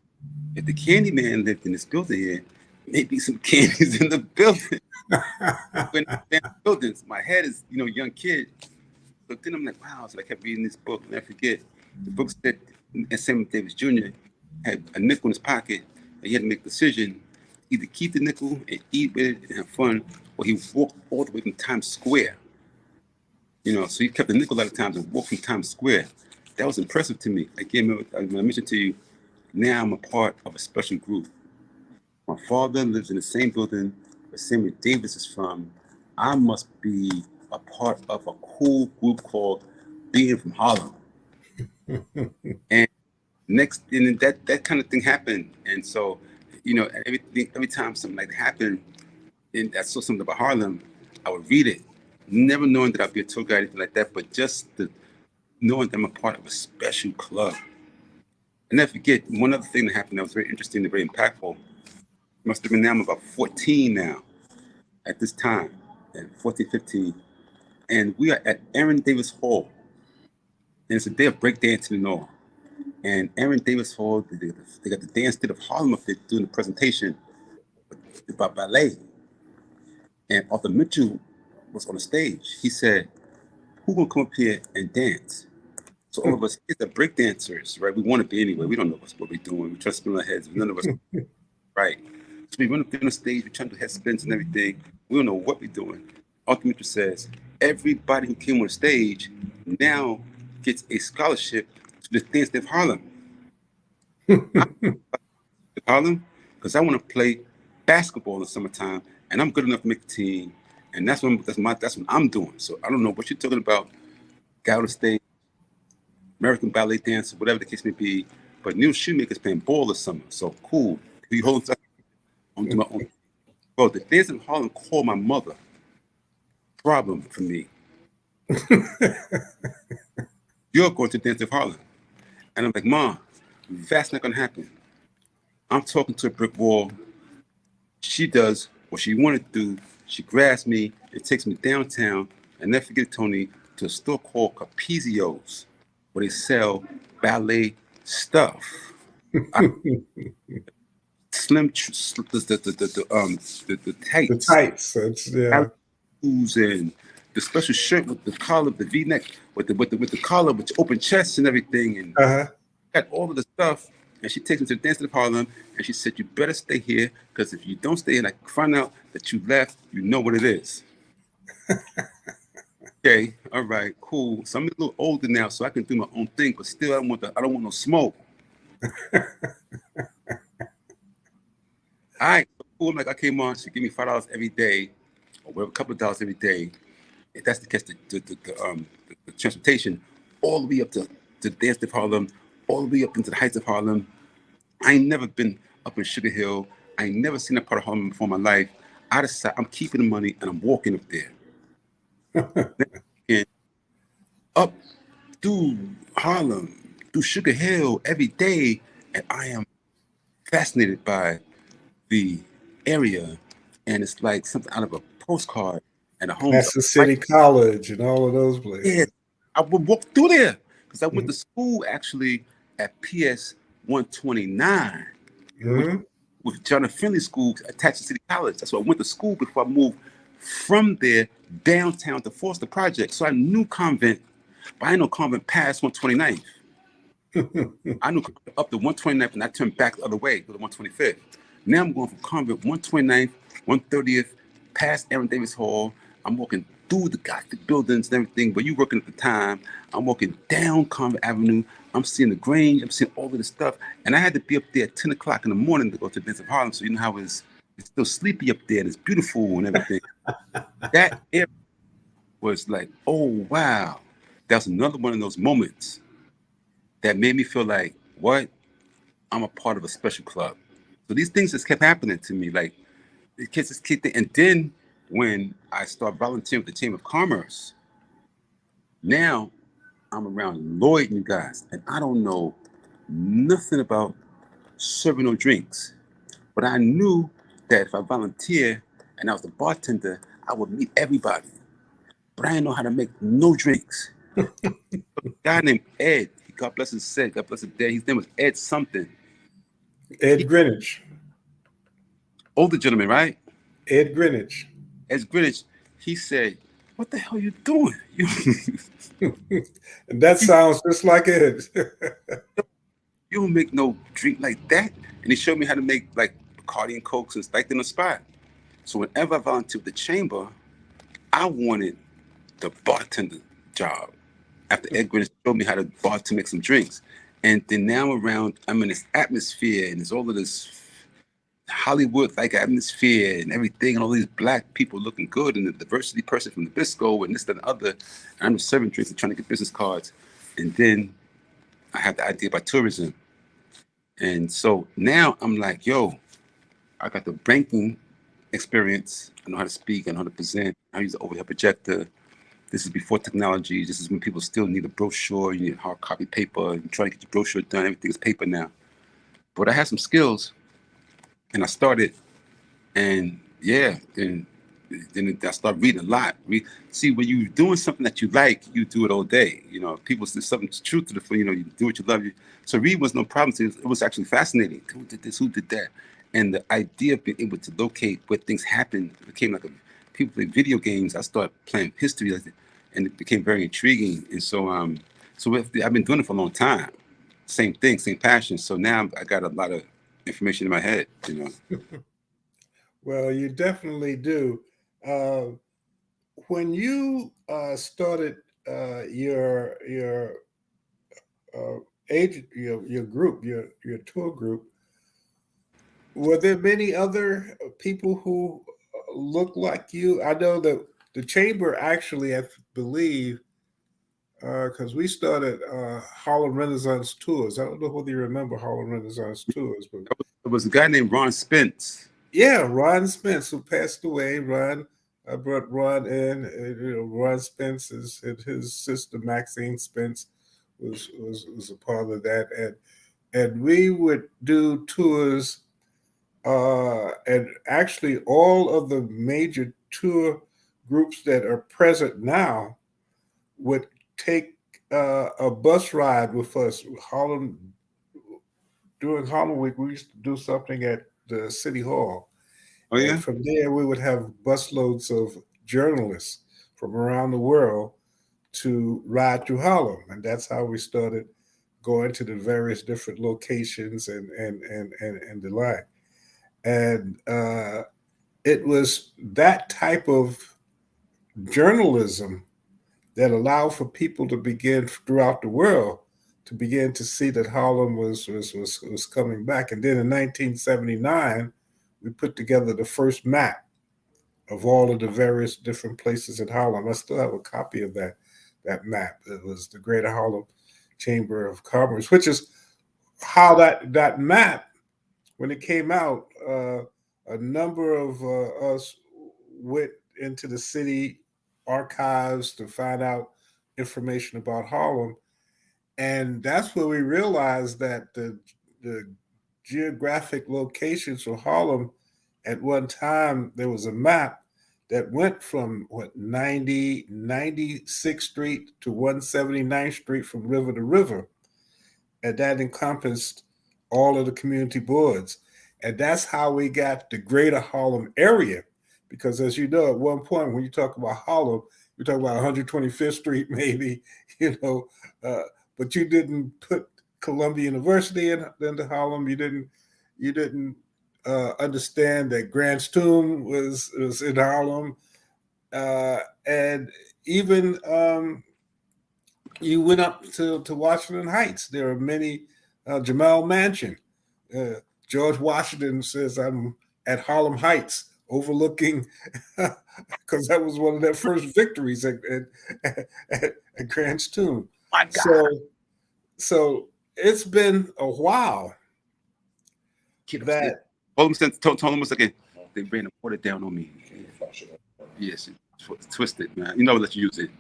F: if the Candyman lived in this building here, maybe some candies in the building. when in buildings, my head is, young kid. But then I'm like, wow. So I kept reading this book, and I forget. The book said, and Samuel Davis Jr. had a nickel in his pocket, and he had to make a decision: either keep the nickel and eat with it and have fun, or he walked all the way from Times Square. So he kept the nickel a lot of times and walked from Times Square. That was impressive to me. Again, when I mentioned to you, now I'm a part of a special group. My father lives in the same building where Samuel Davis is from. I must be a part of a cool group called Being from Harlem. And and that kind of thing happened. And so, every time something like that happened, and I saw something about Harlem, I would read it, never knowing that I'd be a tour guide or anything like that, but just knowing that I'm a part of a special club. And never forget, one other thing that happened that was very interesting and very impactful. Must have been now I'm about 14 now at this time, and 14, 15. And we are at Aaron Davis Hall. And it's a day of breakdancing and all. And Aaron Davis Hall, they got the dance theater of Harlem up there doing the presentation about ballet. And Arthur Mitchell was on the stage. He said, who gonna come up here and dance? So all of us, kids are break dancers, right? We want to be anyway. We don't know what we're doing. We try to spin our heads. None of us, right? So we run up there on the stage. We try to do head spins and everything. We don't know what we're doing. Arthur Mitchell says, everybody who came on the stage now gets a scholarship to the dance theater of Harlem. Harlem, because I want to play basketball in the summertime, and I'm good enough to make the team, and that's what I'm doing. So I don't know what you're talking about. Got on the stage, American ballet dancer, whatever the case may be. But Neal Shoemaker's playing ball this summer, so cool. He holds up onto my own. Bro, the dance in Harlem called my mother. Problem for me. You're going to dance in Harlem, and I'm like, Mom, that's not gonna happen. I'm talking to a brick wall. She does what she wanted to do. She grabs me and takes me downtown, and never forget, Tony, to a store called Capizio's, where they sell ballet stuff. Slim, the tights.
E: The tights. That's, yeah.
F: Shoes and the special shirt with the collar, the V-neck, with the collar, with open chest and everything, and got all of the stuff. And she takes me to the dance of Harlem, and she said, "You better stay here, because if you don't stay and I find out that you left, you know what it is." Okay, all right, cool. So I'm a little older now, so I can do my own thing, but still, I don't want no smoke. All right, so cool. I'm like, okay, Mom, she give me $5 every day, or whatever, a couple of dollars every day. If that's the case, the transportation all the way up to the dance of Harlem, all the way up into the heights of Harlem. I ain't never been up in Sugar Hill. I ain't never seen that part of Harlem before in my life. I decided I'm keeping the money and I'm walking up there. And up through Harlem, through Sugar Hill every day, and I am fascinated by the area, and it's like something out of a postcard. And the homes
E: That's the City College and all of those places.
F: Yeah, I would walk through there because I went to school actually at PS 129 with John F. Finley School attached to City College. That's why I went to school before I moved from there downtown to Foster Project. So I knew Convent, but I didn't know Convent past 129th. I knew up to 129th, and I turned back the other way to the 125th. Now I'm going from Convent 129th, 130th, past Aaron Davis Hall. I'm walking through the Gothic buildings and everything, but you working at the time. I'm walking down Convent Avenue. I'm seeing the Grange. I'm seeing all of this stuff. And I had to be up there at 10 o'clock in the morning to go to the dance of Harlem. So you know how it's still sleepy up there and it's beautiful and everything. That area was like, oh, wow. That's another one of those moments that made me feel like, what? I'm a part of a special club. So these things just kept happening to me. Like, the kids just keep and then when I start volunteering with the Chamber of Commerce, now I'm around Lloyd and you guys, and I don't know nothing about serving no drinks. But I knew that if I volunteer and I was the bartender, I would meet everybody. But I didn't know how to make no drinks. A guy named Ed, God bless his soul, God bless his dead, his name was Ed something.
E: Ed Greenwich.
F: Older gentleman, right?
E: Ed Greenwich.
F: as Greenwich, he said, "What the hell are you doing?
E: And that sounds just like it.
F: You don't make no drink like that." And he showed me how to make like Bacardi and Cokes and like in the spot. So whenever I volunteered with the chamber, I wanted the bartender job. After Ed Greenwich showed me how to bar to make some drinks. And then now I'm in this atmosphere and there's all of this Hollywood like atmosphere and everything, and all these black people looking good, and the diversity person from the Bisco and this, that, and the other. And I'm serving drinks and trying to get business cards. And then I had the idea about tourism. And so now I'm like, yo, I got the banking experience. I know how to speak, I know how to present. I use the overhead projector. This is before technology. This is when people still need a brochure. You need hard copy paper. You're trying to get your brochure done. Everything is paper now. But I had some skills, and I started, and yeah, and then I started reading a lot. See, when you're doing something that you like, you do it all day. You know, people say something's true to the, you know, you do what you love. So reading was no problem. It was actually fascinating. Who did this? Who did that? And the idea of being able to locate where things happen became like people play video games. I started playing history, and it became very intriguing. And so, I've been doing it for a long time. Same thing, same passion. So now I got a lot of information in my head. You know.
E: Well, you definitely do. When you started your agent, your group, your tour group, were there many other people who looked like you? I know that the chamber actually, I believe, because we started Harlem Renaissance tours. I don't know whether you remember Harlem Renaissance tours, but
F: There was a guy named Ron Spence.
E: yeah, Ron Spence, who passed away. I brought Ron in. Ron Spence and his sister Maxine Spence was a part of that, and we would do tours. And actually, all of the major tour groups that are present now would take a bus ride with us. Harlem During Harlem Week, we used to do something at the City Hall.
F: Oh yeah.
E: And from there, we would have busloads of journalists from around the world to ride through Harlem, and that's how we started going to the various different locations and the like. And it was that type of journalism that allowed for people to begin throughout the world to begin to see that Harlem was coming back. And then in 1979, we put together the first map of all of the various different places in Harlem. I still have a copy of that map. It was the Greater Harlem Chamber of Commerce, which is how that map, when it came out, a number of us went into the city archives to find out information about Harlem. And that's where we realized that the geographic locations for Harlem, at one time, there was a map that went from 96th Street to 179th Street from river to river. And that encompassed all of the community boards. And that's how we got the greater Harlem area. Because as you know, at one point, when you talk about Harlem, you talk about 125th Street, maybe, but you didn't put Columbia University into Harlem. You didn't understand that Grant's Tomb was in Harlem, and even you went up to Washington Heights. There are many Jamel Mansion. George Washington says, "I'm at Harlem Heights, overlooking," because that was one of their first victories at Grant's Tomb.
F: My God.
E: So it's been a while. That
F: told him a second. They ran the water down on me. Yes, twisted, man. You know, I'll let you use it.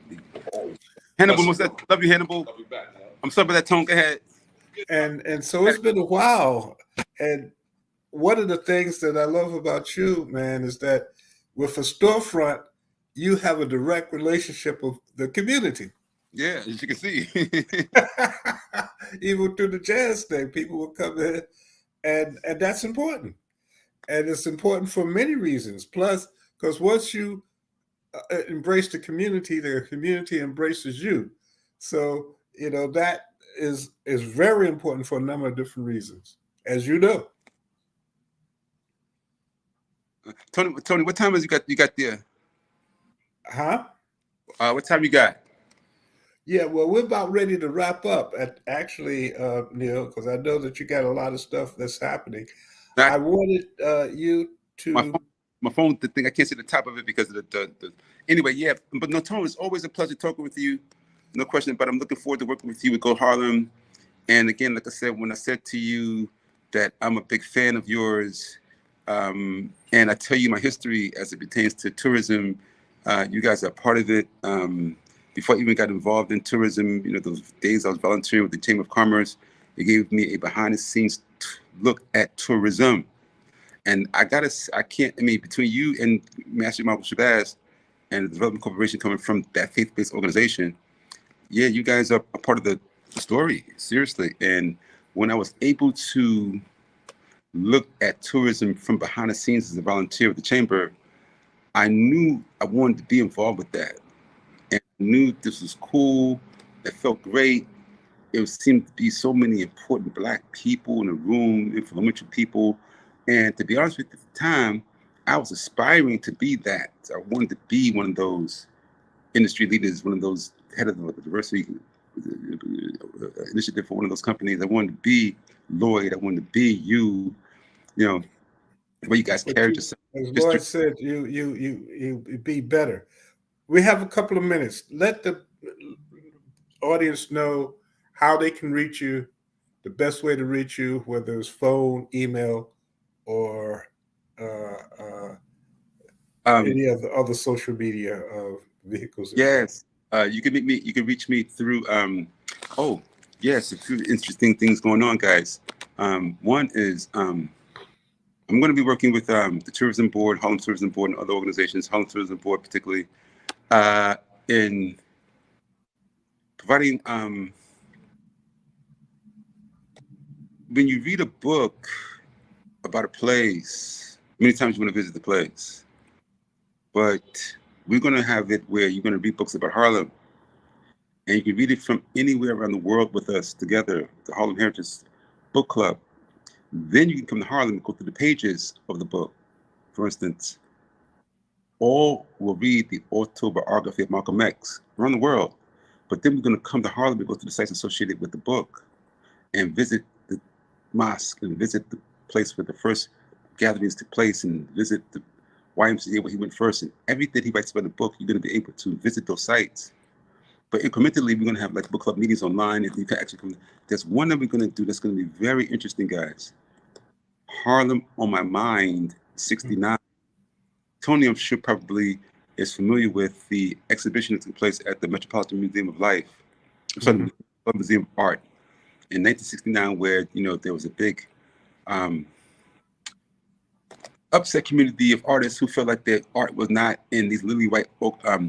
F: Hannibal, what's that? Love you, Hannibal. I'm sorry about that tone. Go ahead.
E: And so it's been a while. And one of the things that I love about you, man, is that with a storefront, you have a direct relationship with the community.
F: Yeah, as you can see.
E: Even through the jazz thing, people will come in, and that's important. And it's important for many reasons. Plus, Because once you embrace the community embraces you. So that is very important for a number of different reasons, as you know.
F: Tony, what time is you got there?
E: Huh?
F: What time you got?
E: Yeah, well, we're about ready to wrap up. Actually, Neal, because I know that you got a lot of stuff that's happening.
F: Nah,
E: I wanted you
F: my
E: to.
F: phone, my phone, the thing I can't see the top of it because of the. Anyway, yeah, but no, Tony, it's always a pleasure talking with you. No question, but I'm looking forward to working with you with Go Harlem. And again, like I said, when I said to you that I'm a big fan of yours, and I tell you my history as it pertains to tourism, you guys are part of it. Before I even got involved in tourism, those days I was volunteering with the Chamber of Commerce, it gave me a behind-the-scenes look at tourism. And I mean, between you and Master Michael Shabazz and the Development Corporation coming from that faith-based organization, yeah, you guys are a part of the story, seriously. And when I was able to look at tourism from behind the scenes as a volunteer with the chamber, I knew I wanted to be involved with that. And I knew this was cool. It felt great. It seemed to be so many important Black people in the room, influential people. And to be honest with you, at the time, I was aspiring to be that. I wanted to be one of those industry leaders, one of those head of the diversity initiative for one of those companies. I wanted to be Lloyd. I wanted to be you. The way you guys carried yourself.
E: As Lloyd said, you be better. We have a couple of minutes. Let the audience know how they can reach you, the best way to reach you, whether it's phone, email, or any of the other social media vehicles.
F: Yes, you can meet me. You can reach me through. Oh, yes, a few interesting things going on, guys. One is I'm going to be working with the Tourism Board, Harlem Tourism Board, and other organizations. Harlem Tourism Board, particularly, in providing. When you read a book about a place, many times you want to visit the place, but we're going to have it where you're going to read books about Harlem, and you can read it from anywhere around the world with us together, the Harlem Heritage Book Club. Then you can come to Harlem and go through the pages of the book. For instance, all will read the autobiography of Malcolm X around the world, but then we're going to come to Harlem and go to the sites associated with the book and visit the mosque and visit the place where the first gatherings took place and visit the YMCA where he went first, and everything he writes about the book, you're going to be able to visit those sites. But incrementally, we're going to have like book club meetings online, and you can actually come. There's one that we're going to do that's going to be very interesting, guys. Harlem on My Mind, 69. Tony, I'm sure, probably is familiar with the exhibition that took place at the Metropolitan Museum of Life, sorry, the Museum of Art in 1969, where there was a big upset community of artists who felt like their art was not in these lily white art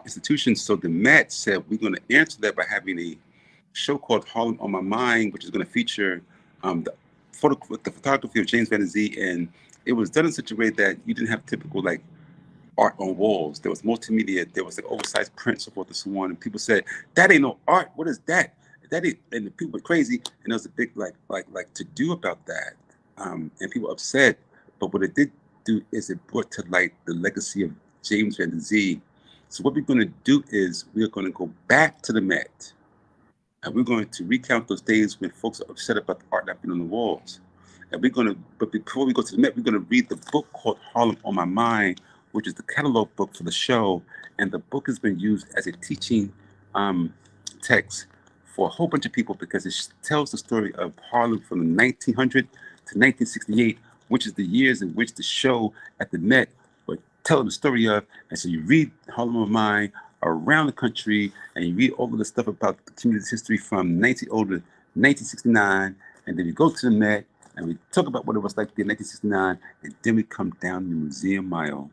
F: institutions. So the Met said, we're going to answer that by having a show called Harlem on My Mind, which is going to feature the photography of James Van Zee, and it was done in such a way that you didn't have typical like art on walls. There was multimedia. There was like oversized print, so forth and so on. And people said, "That ain't no art. What is that? That ain't." And the people were crazy, and there was a big like to do about that, and people upset. But what it did do is it brought to light the legacy of James Van Zee. So what we're going to do is we're going to go back to the Met, and we're going to recount those days when folks are upset about the art not being on the walls. And but before we go to the Met, we're going to read the book called Harlem on My Mind, which is the catalog book for the show. And the book has been used as a teaching text for a whole bunch of people because it tells the story of Harlem from the 1900 to 1968, which is the years in which the show at the Met would tell the story of. And so you read Harlem on My Mind around the country, and you read all of the stuff about the community's history from 1969, and then you go to the Met, and we talk about what it was like in 1969, and then we come down the Museum Mile.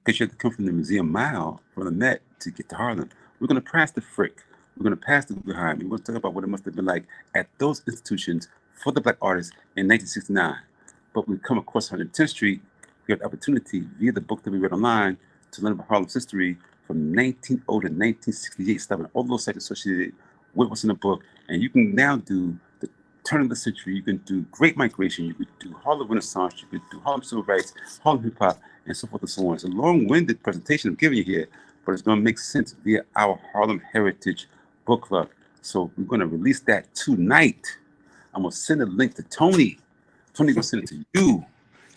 F: Because you have to come from the Museum Mile from the Met to get to Harlem. We're going to pass the Frick. We're going to pass the Guggenheim. We're going to talk about what it must have been like at those institutions for the Black artists in 1969. But we come across 110th Street, You have the opportunity via the book that we read online to learn about Harlem's history from 1900 to 1968, stuff, all those sites associated with what's in the book. And you can now do the turn of the century. You can do Great Migration. You could do Harlem Renaissance. You could do Harlem Civil Rights, Harlem Hip Hop, and so forth and so on. It's a long-winded presentation I'm giving you here, but it's going to make sense via our Harlem Heritage Book Club. So we're going to release that tonight. I'm going to send a link to Tony. Tony will send it to you.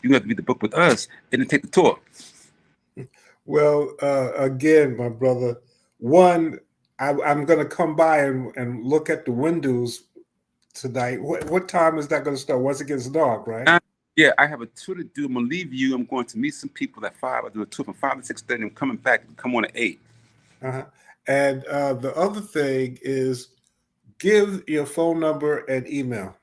F: You have to read the book with us and then take the tour.
E: Well, again, my brother, one, I'm going to come by and look at the windows tonight. What time is that going to start? Once it gets dark, right?
F: Yeah, I have a tour to do. I'm going to leave you. I'm going to meet some people at 5. I'll do a tour from 5 to 6:30. I'm coming back and come on at 8.
E: Uh-huh. And the other thing is give your phone number and email.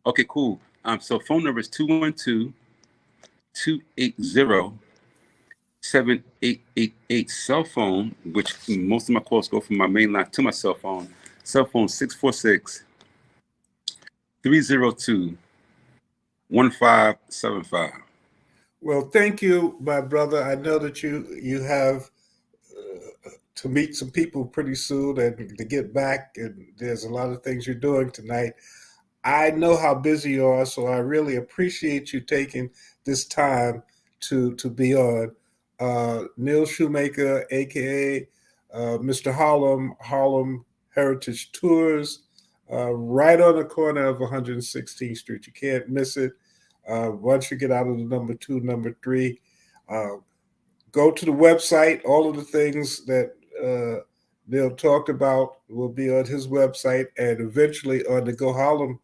F: Okay, cool. So phone number is 212-280-7888. Cell phone, which most of my calls go from my main line to my cell phone. Cell phone 646-302-1575.
E: Well, thank you, my brother. I know that you have to meet some people pretty soon and to get back, and there's a lot of things you're doing tonight. I know how busy you are, so I really appreciate you taking this time to be on. Neal Shoemaker, aka Mr. Harlem Heritage Tours, right on the corner of 116th Street. You can't miss it. Once you get out of the number 2, number 3, go to the website. All of the things that Neal talked about will be on his website and eventually on the GoHarlem.org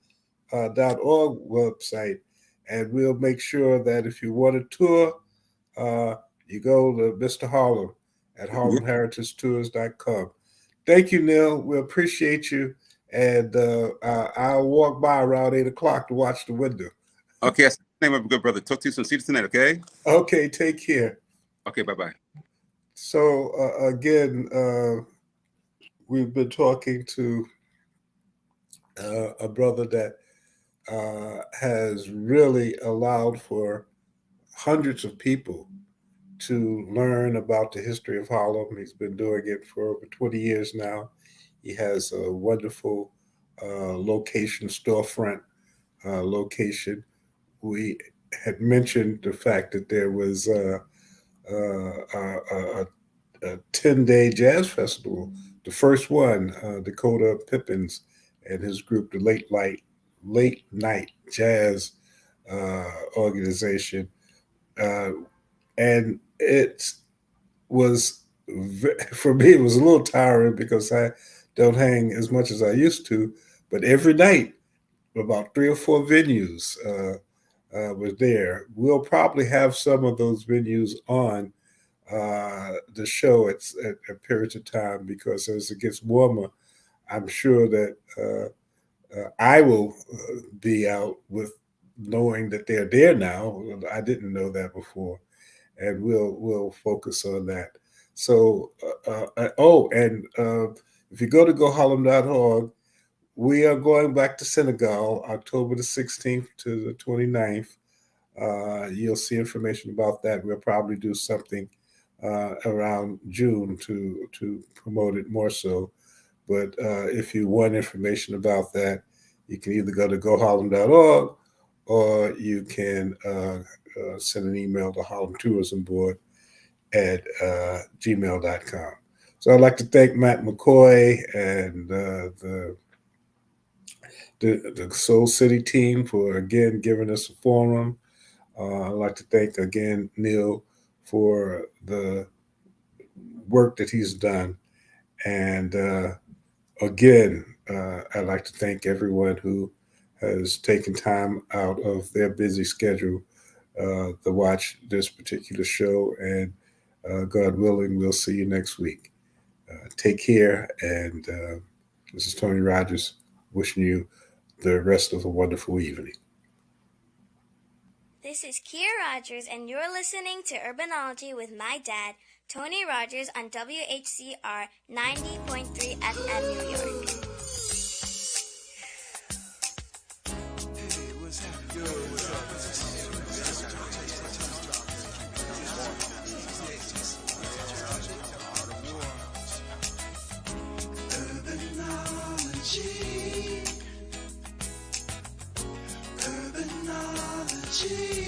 E: website. And we'll make sure that if you want a tour, you go to Mr. Harlem at harlemheritagetours.com. Thank you, Neal. We appreciate you. And I'll walk by around 8 o'clock to watch the window.
F: Okay, that's the name of a good brother. Talk to you soon. See you tonight, okay?
E: Okay, take care.
F: Okay, bye-bye.
E: So, again, we've been talking to a brother that has really allowed for hundreds of people to learn about the history of Harlem. He's been doing it for over 20 years now. He has a wonderful location, storefront location. We had mentioned the fact that there was a 10-day jazz festival, the first one, Dakota Pippins and his group, the Late Night Jazz organization. And it was, for me, it was a little tiring because I don't hang as much as I used to, but every night, about 3 or 4 venues was there. We'll probably have some of those venues on the show at periods of time, because as it gets warmer, I'm sure that I will be out with knowing that they're there now. I didn't know that before, and we'll focus on that. So, if you go to goharlem.org, we are going back to Senegal, October the 16th to the 29th. You'll see information about that. We'll probably do something around June to promote it more so. But if you want information about that, you can either go to goharlem.org or you can send an email to Harlem Tourism Board at gmail.com. So I'd like to thank Matt McCoy and the Soul City team for, again, giving us a forum. I'd like to thank, again, Neal for the work that he's done. And again, I'd like to thank everyone who has taken time out of their busy schedule to watch this particular show. And God willing, we'll see you next week. Take care. And this is Tony Rogers wishing you the rest of a wonderful evening.
D: This is Kia Rogers, and you're listening to Urbanology with my dad, Tony Rogers, on WHCR 90.3 FM, New York.
H: Urbanology.